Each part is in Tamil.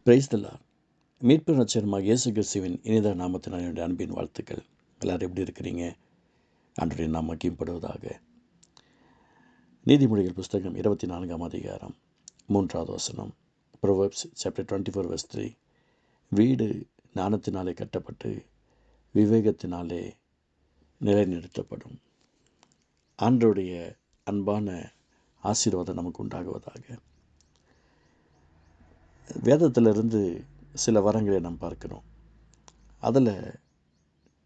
Praise the Lord. மீட்பு ரட்சகருமாகிய இயேசு கிறிஸ்துவின் இனித நாமத்தினால் என்னுடைய அன்பின் வாழ்த்துக்கள். எல்லோரும் எப்படி இருக்கிறீங்க? ஆண்டவருடைய நாமம் மகிமைப்படுவதாக. நீதிமொழிகள் புஸ்தகம் 24ஆம் அதிகாரம் 3வது வசனம். ப்ரோவெர்ப்ஸ் சாப்டர் 24 verse 3. வீடு ஞானத்தினாலே கட்டப்பட்டு விவேகத்தினாலே நிலைநிறுத்தப்படும். ஆண்டவருடைய அன்பான ஆசீர்வாதம் நமக்கு உண்டாகுவதாக. வேதத்திலிருந்து சில வரங்களை நாம் பார்க்கிறோம். அதில்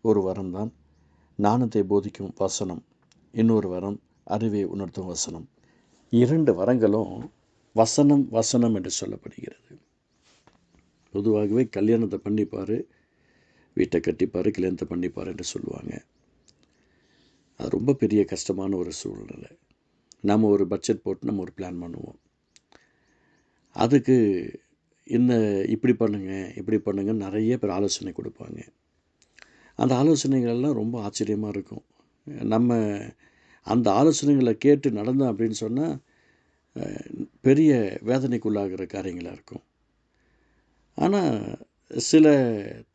ஒரு வரம் தான் ஞானத்தை போதிக்கும் வசனம், இன்னொரு வரம் அறிவை உணர்த்தும் வசனம். 2 வரங்களும் வசனம் வசனம் என்று சொல்லப்படுகிறது. பொதுவாகவே கல்யாணத்தை பண்ணிப்பார், வீட்டை கட்டிப்பார், கல்யாணத்தை பண்ணிப்பார் என்று சொல்லுவாங்க. அது ரொம்ப பெரிய கஷ்டமான ஒரு சூழ்நிலை. நம்ம ஒரு பட்ஜெட் போட்டு நம்ம ஒரு பிளான் பண்ணுவோம். அதுக்கு இப்படி பண்ணுங்க நிறைய பேர் ஆலோசனை கொடுப்பாங்க. அந்த ஆலோசனைகள்லாம் ரொம்ப ஆச்சரியமாக இருக்கும். நம்ம அந்த ஆலோசனைகளை கேட்டு நடந்தோம் அப்படின்னு சொன்னால் பெரிய வேதனைக்குள்ளாகிற காரியங்களாக இருக்கும். ஆனால் சில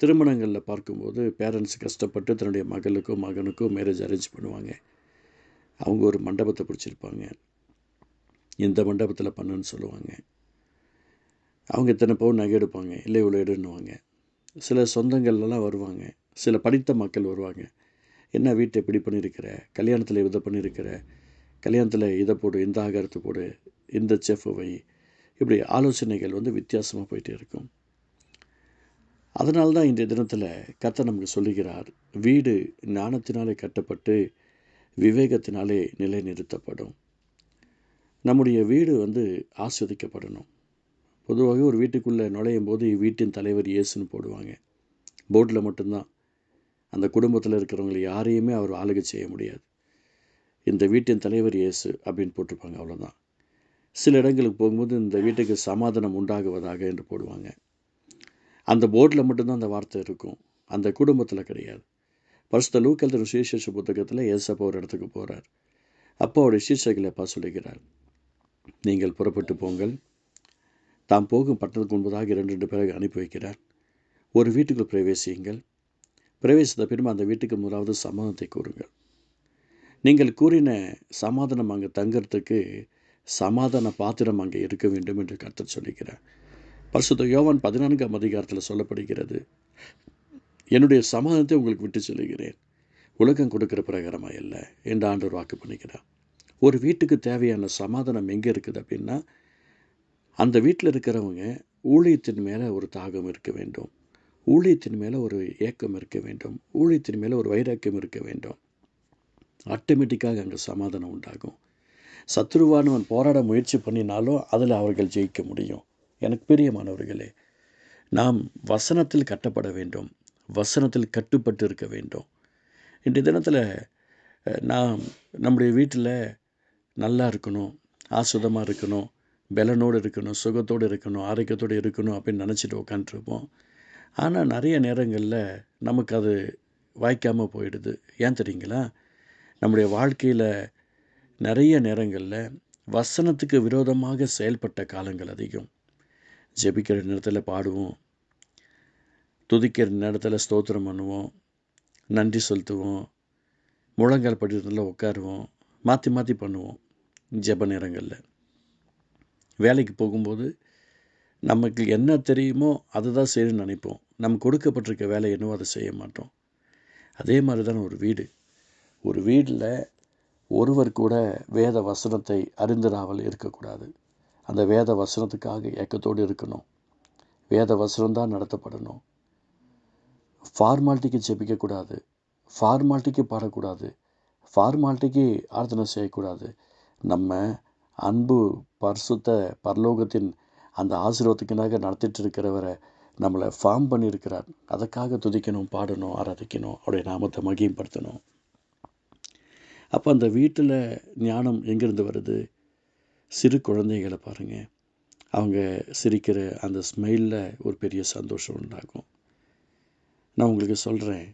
திருமணங்களில் பார்க்கும்போது பேரண்ட்ஸ் கஷ்டப்பட்டு தன்னுடைய மகளுக்கோ மகனுக்கோ மேரேஜ் அரேஞ்ச் பண்ணுவாங்க. அவங்க ஒரு மண்டபத்தை பிடிச்சிருப்பாங்க. இந்த மண்டபத்தில் பண்ணுன்னு சொல்லுவாங்க. அவங்க இத்தனை பவுன் நகை எடுப்பாங்க, இல்லை இவ்வளோ எடுன்னுவாங்க. சில சொந்தங்கள்லாம் வருவாங்க, சில படித்த மக்கள் வருவாங்க. என்ன வீட்டை எப்படி பண்ணியிருக்கிற, கல்யாணத்தில் இதை பண்ணியிருக்கிற, கல்யாணத்தில் இதை போடு, இந்த ஆகாரத்தை போடு, இந்த செஃப்பை வை, இப்படி ஆலோசனைகள் வித்தியாசமாக போயிட்டே இருக்கும். அதனால்தான் இன்றைய தினத்தில் கர்த்தர் நமக்கு சொல்லுகிறார், வீடு ஞானத்தினாலே கட்டப்பட்டு விவேகத்தினாலே நிலைநிறுத்தப்படும். நம்முடைய வீடு ஆஸ்வதிக்கப்படணும். பொதுவாக ஒரு வீட்டுக்குள்ளே நுழையும் போது வீட்டின் தலைவர் இயேசுன்னு போடுவாங்க. போர்டில் மட்டும்தான். அந்த குடும்பத்தில் இருக்கிறவங்களை யாரையுமே அவர் ஆளுகை செய்ய முடியாது. இந்த வீட்டின் தலைவர் இயேசு அப்படின்னு போட்டிருப்பாங்க, அவ்வளோதான். சில இடங்களுக்கு போகும்போது இந்த வீட்டுக்கு சமாதானம் உண்டாகுவதாக என்று போடுவாங்க. அந்த போர்டில் மட்டும்தான் அந்த வார்த்தை இருக்கும், அந்த குடும்பத்தில் கிடையாது. பரிசுத்த லூக்கா எழுதின சுவிசேஷ புத்தகத்தில் இயேசப்பா ஒரு இடத்துக்கு போகிறார். அப்போ அவருடைய சீஷர்களை அப்பா சொல்லுகிறார், நீங்கள் புறப்பட்டு போங்கள். தாம் போகும் பட்டணத்துக்கு முன்பதாக 2 பேரை அனுப்பி வைக்கிறார். ஒரு வீட்டுக்குள் பிரவேசியுங்கள். பிரவேசித்த பின்பு அந்த வீட்டுக்கு முதலாவது சமாதானத்தை கூறுங்கள். நீங்கள் கூறின சமாதானம் அங்கே தங்கிறதுக்கு சமாதான பாத்திரம் அங்கே இருக்க வேண்டும் என்று கர்த்தர் சொல்லுகிறார். பரிசுத்த யோவான் 14ஆம் அதிகாரத்தில் சொல்லப்படுகிறது, என்னுடைய சமாதானத்தை உங்களுக்கு விட்டு சொல்லுகிறேன், உலகம் கொடுக்கிற பிரகாரமாக இல்லை என்று ஆண்டவர் வாக்கு பண்ணிக்கிறார். ஒரு வீட்டுக்கு தேவையான சமாதானம் எங்கே இருக்குது அப்படின்னா, அந்த வீட்டில் இருக்கிறவங்க ஊழியத்தின் மேலே ஒரு தாகம் இருக்க வேண்டும், ஊழியத்தின் மேலே ஒரு ஏக்கம் இருக்க வேண்டும், ஊழியத்தின் மேலே ஒரு வைராக்கியம் இருக்க வேண்டும். ஆட்டோமேட்டிக்காக அங்கே சமாதானம் உண்டாகும். சத்ருவானவன் போராட முயற்சி பண்ணினாலும் அதில் அவர்கள் ஜெயிக்க முடியும். எனக்கு பிரியமானவர்களே, நாம் வசனத்தில் கட்டப்பட வேண்டும், வசனத்தில் கட்டுப்பட்டு இருக்க வேண்டும். இன்றைய தினத்தில் நாம் நம்முடைய வீட்டில் நல்லா இருக்கணும், ஆசுதமாக இருக்கணும், பலனோடு இருக்கணும், சுகத்தோடு இருக்கணும், ஆரோக்கியத்தோடு இருக்கணும் அப்படின்னு நினச்சிட்டு உட்காந்துருப்போம். ஆனால் நிறைய நேரங்களில் நமக்கு அது வாய்க்காமல் போயிடுது. ஏன் தெரியுங்களா? நம்முடைய வாழ்க்கையில் நிறைய நேரங்களில் வசனத்துக்கு விரோதமாக செயல்பட்ட காலங்கள் அதிகம். ஜெபிக்கிற நேரத்தில் பாடுவோம், துதிக்கிற நேரத்தில் ஸ்தோத்திரம் பண்ணுவோம், நன்றி செலுத்துவோம், முழங்கால் படிக்கிறதுல உட்காருவோம், மாற்றி மாற்றி பண்ணுவோம். ஜெப நேரங்களில் வேலைக்கு போகும்போது நமக்கு என்ன தெரியுமோ அதை தான் செய்யணும்னு நினைப்போம். நமக்கு கொடுக்கப்பட்டிருக்க வேலை என்னவோ அதை செய்ய மாட்டோம். அதே மாதிரி தான் ஒரு வீட்டில் ஒருவர் கூட வேத வசனத்தை அறிந்திராமல் இருக்கக்கூடாது. அந்த வேத வசனத்துக்காக ஏக்கத்தோடு இருக்கணும். வேத வசனம்தான் நடத்தப்படணும். ஃபார்மாலிட்டிக்கு ஜெபிக்கக்கூடாது, ஃபார்மாலிட்டிக்கு பாடக்கூடாது, ஃபார்மாலிட்டிக்கு ஆராதனை செய்யக்கூடாது. நம்ம அன்பு பரிசுத்த பரலோகத்தின் அந்த ஆசீர்வாதத்துக்காக நடத்திட்டு இருக்கிறவரை நம்மளை ஃபார்ம் பண்ணியிருக்கிறார். அதுக்காக துதிக்கணும், பாடணும், ஆராதிக்கணும், அவருடைய நாமத்தை மகிமைப்படுத்தணும். அப்போ அந்த வீட்டில் ஞானம் எங்கேருந்து வருது? சிறு குழந்தைகளை பாருங்கள், அவங்க சிரிக்கிற அந்த ஸ்மைலில் ஒரு பெரிய சந்தோஷம் உண்டாகும். நான் உங்களுக்கு சொல்கிறேன்,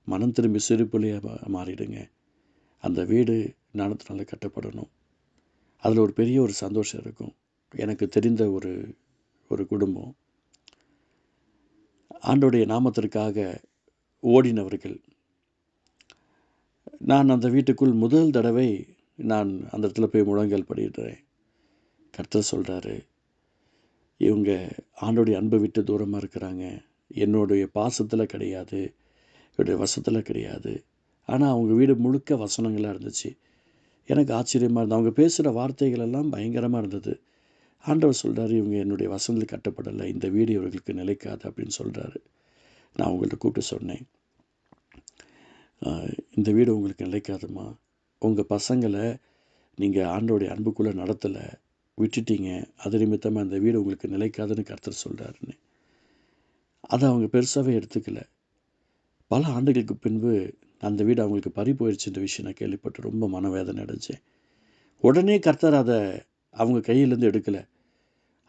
மனம் திரும்பி சிரிப்புலையாக மாறிடுங்க. அந்த வீடு ஞானத்தினால கட்டப்படணும். அதில் ஒரு பெரிய ஒரு சந்தோஷம் இருக்கும். எனக்கு தெரிந்த ஒரு குடும்பம், ஆண்டவருடைய நாமத்திற்காக ஓடினவர்கள். நான் அந்த வீட்டுக்குள் முதல் தடவை நான் அந்த இடத்துல போய் முழங்கால் படியிடுறேன். கர்த்தர் சொல்கிறாரு, இவங்க ஆண்டவருடைய அன்பை விட்டு தூரமாக இருக்கிறாங்க, என்னுடைய பாசத்தில் கிடையாது, என்னுடைய வசத்தில் கிடையாது. ஆனால் அவங்க வீடு முழுக்க வசனங்களாக இருந்துச்சு. எனக்கு ஆச்சரியமாக இருந்தது. அவங்க பேசுகிற வார்த்தைகள் எல்லாம் பயங்கரமாக இருந்தது. ஆண்டவர் சொல்கிறாரு, இவங்க என்னுடைய வசனத்தில் கட்டப்படலை, இந்த வீடு இவர்களுக்கு நிலைக்காது அப்படின்னு சொல்கிறாரு. நான் உங்கள்கிட்ட கூப்பிட்டு சொன்னேன், இந்த வீடு உங்களுக்கு நிலைக்காதுமா, உங்கள் பசங்களை நீங்கள் ஆண்டவருடைய அன்புக்குள்ளே நடத்தலை, விட்டுட்டீங்க, அது நிமித்தமாக அந்த வீடு உங்களுக்கு நிலைக்காதுன்னு கர்த்தர் சொல்கிறாருன்னு. அதை அவங்க பெருசாகவே எடுத்துக்கலை. பல ஆண்டுகளுக்கு பின்பு அந்த வீடு அவங்களுக்கு பறி போயிடுச்சுன்ற விஷயம் நான் கேள்விப்பட்டு ரொம்ப மனவேதனை அடைஞ்சேன். உடனே கர்த்தர் அதை அவங்க கையிலேருந்து எடுக்கலை.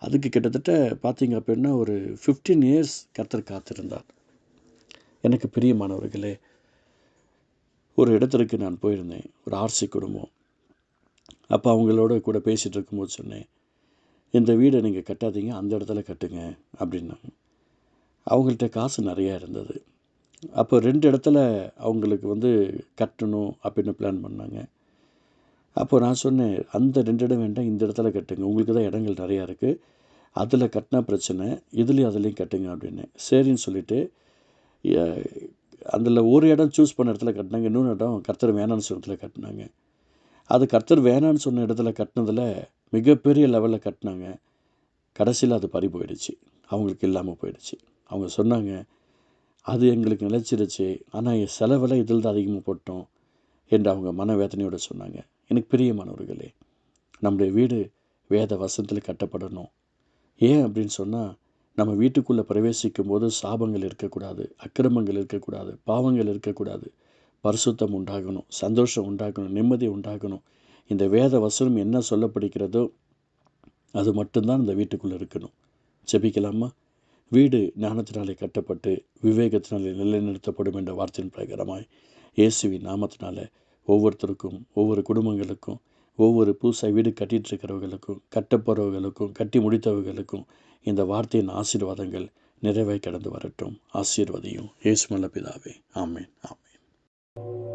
அதுக்கு கிட்டத்தட்ட பார்த்தீங்க அப்படின்னா ஒரு 15 இயர்ஸ் கர்த்தர் காத்திருந்தார். எனக்கு பிரியமானவர்களே, ஒரு இடத்திற்கு நான் போயிருந்தேன், ஒரு ஆர்சி குடும்பம். அப்போ அவங்களோட கூட பேசிகிட்டு இருக்கும்போது சொன்னேன், இந்த வீடை நீங்கள் கட்டாதீங்க, அந்த இடத்துல கட்டுங்க அப்படின்னாங்க. அவங்கள்ட்ட காசு நிறையா இருந்தது. அப்போ 2 இடத்துல அவங்களுக்கு கட்டணும் அப்படின்னு பிளான் பண்ணாங்க. அப்போ நான் சொன்னேன், அந்த 2 இடம் வேண்டாம், இந்த இடத்துல கட்டுங்க, உங்களுக்கு தான் இடங்கள் நிறையா இருக்குது, அதில் கட்டினா பிரச்சனை, இதுலேயும் அதுலேயும் கட்டுங்க அப்படின்னு. சரின்னு சொல்லிவிட்டு அதில் ஒரு இடம் சூஸ் பண்ண இடத்துல கட்டினாங்க, இன்னொரு இடம் கர்த்தர் வேணான்னு சொன்ன இடத்துல கட்டினாங்க. அது கர்த்தர் வேணான்னு சொன்ன இடத்துல கட்டினதில் மிகப்பெரிய லெவலில் கட்டினாங்க. கடைசியில் அது பறி போயிடுச்சு, அவங்களுக்கு இல்லாமல் போயிடுச்சு. அவங்க சொன்னாங்க, அது எங்களுக்கு நிலைச்சிருச்சு, ஆனால் என் செலவில் இதில் தான் அதிகமாக போட்டோம் என்று அவங்க மனவேதனையோடு சொன்னாங்க. எனக்கு பிரியமானவர்களே, நம்முடைய வீடு வேத வசனத்தில் கட்டப்படணும். ஏன் அப்படின்னு சொன்னால், நம்ம வீட்டுக்குள்ளே பிரவேசிக்கும் போது சாபங்கள் இருக்கக்கூடாது, அக்கிரமங்கள் இருக்கக்கூடாது, பாவங்கள் இருக்கக்கூடாது. பரிசுத்தம் உண்டாகணும், சந்தோஷம் உண்டாகணும், நிம்மதி உண்டாகணும். இந்த வேத வசனம் என்ன சொல்லப்படுகிறதோ அது மட்டும்தான் இந்த வீட்டுக்குள்ளே இருக்கணும். ஜெபிக்கலாமா? வீடு ஞானத்தினாலே கட்டப்பட்டு விவேகத்தினாலே நிலைநிறுத்தப்படும் என்ற வார்த்தையின் பிரகாரமாய் இயேசுவின் நாமத்தினால ஒவ்வொருத்தருக்கும், ஒவ்வொரு குடும்பங்களுக்கும், ஒவ்வொரு புதுசாக வீடு கட்டிகிட்டு இருக்கிறவர்களுக்கும், கட்டப்போகிறவர்களுக்கும், கட்டி முடித்தவர்களுக்கும் இந்த வார்த்தையின் ஆசீர்வாதங்கள் நிறைவாய் கடந்து வரட்டும். ஆசீர்வதியும். இயேசு நல்ல பிதாவே. ஆமேன், ஆமேன்.